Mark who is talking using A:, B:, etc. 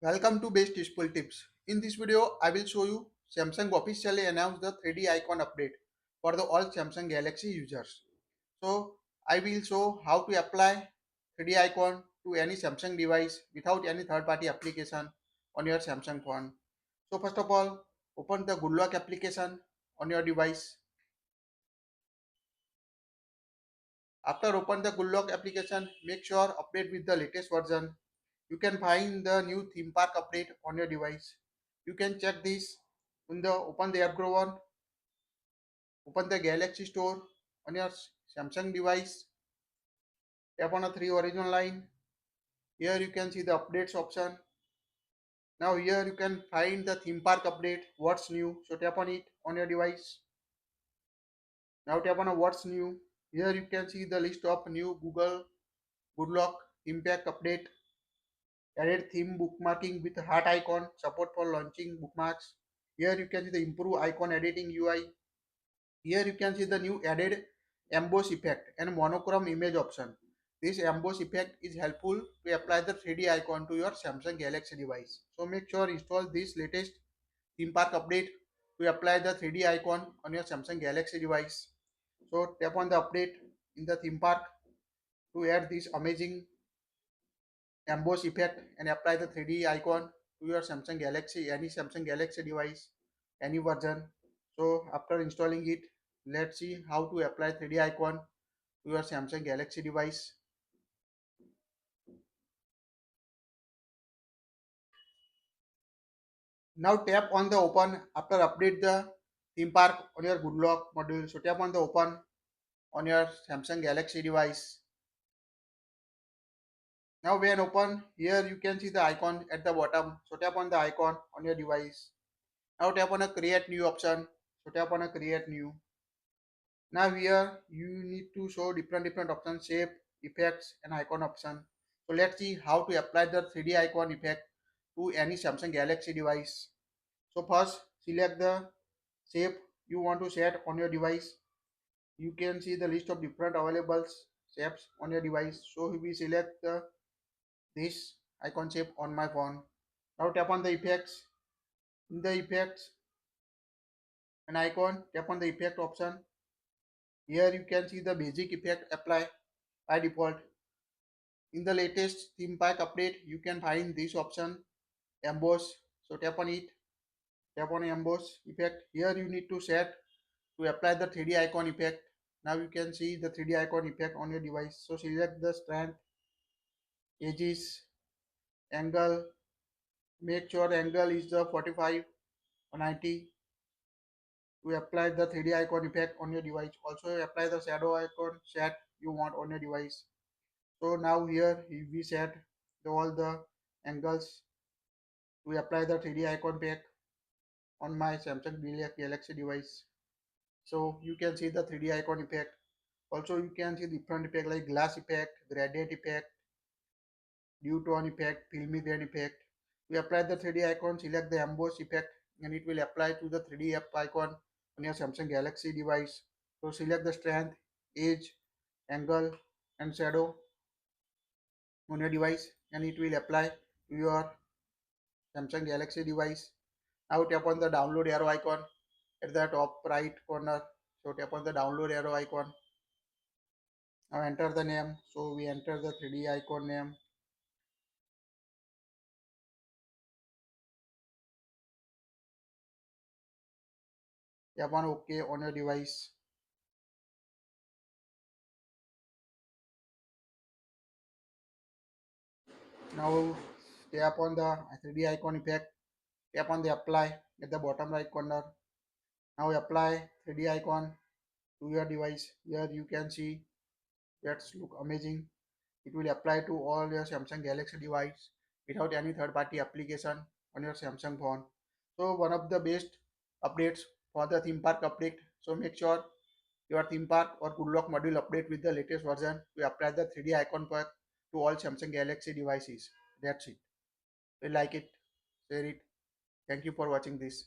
A: Welcome to Bestusefultips. In this video, I will show you Samsung officially announced the 3D icon update for the all Samsung Galaxy users. So, I will show how to apply 3D icon to any Samsung device without any third-party application on your Samsung phone. So, first of all, open the Good Lock application on your device. After open the Good Lock application, make sure update with the latest version. You can find the new theme park update on your device. You can check this in the open the app drawer, open the Galaxy Store on your Samsung device, tap on a three horizon line. Here you can see the updates option. Now here you can find the theme park update, what's new. So tap on it on your device. Now tap on a what's new. Here you can see the list of new Google Good Lock theme pack update, added theme bookmarking with heart icon, support for launching bookmarks. Here you can see the improve icon editing UI. Here you can see the new added emboss effect and monochrome image option. This emboss effect is helpful to apply the 3D icon to your Samsung Galaxy device. So make sure install this latest theme park update to apply the 3D icon on your Samsung Galaxy device. So tap on the update in the theme park to add this amazing emboss effect and apply the 3D icon to your Samsung Galaxy, any Samsung Galaxy device, any version. So after installing it, let's see how to apply 3D icon to your Samsung Galaxy device. Now tap on the open after update the theme park on your Good Lock module. So tap on the open on your Samsung Galaxy device. Now when open, here you can see the icon at the bottom. So tap on the icon on your device. Now tap on a create new option. So tap on a create new. Now here you need to show different options, shape, effects and icon option. So let's see how to apply the 3D icon effect to any Samsung Galaxy device. So first select the shape you want to set on your device. You can see the list of different available shapes on your device. So we select this icon shape on my phone. Now tap on the effects. In the effects an icon, tap on the effect option. Here you can see the basic effect apply by default. In the latest theme pack update, you can find this option emboss. So tap on it, tap on emboss effect. Here you need to set to apply the 3D icon effect. Now you can see the 3D icon effect on your device. So select the strength, edges, angle. Make sure the angle is the 45 or 90 to apply the 3D icon effect on your device. Also apply the shadow icon set you want on your device. So now here we set all the angles to apply the 3D icon pack on my Samsung Galaxy device. So you can see the 3D icon effect. Also you can see different effect like glass effect, gradient effect, dew tone effect, filmy grain effect. We apply the 3D icon, select the emboss effect and it will apply to the 3D icon on your Samsung Galaxy device. So select the strength, edge, angle and shadow on your device and it will apply to your Samsung Galaxy device. Now tap on the download arrow icon at the top right corner. So tap on the download arrow icon. Now enter the name. So we enter the 3D icon name. Tap on OK on your device. Now tap on the 3D icon effect. Tap on the apply at the bottom right corner. Now apply 3D icon to your device. Here you can see that's look amazing. It will apply to all your Samsung Galaxy device without any third-party application on your Samsung phone. So one of the best updates for the theme park update. So make sure your theme park or Good Lock module update with the latest version to apply the 3D icon pack to all Samsung Galaxy devices. That's it. If you like it, share it. Thank you for watching this.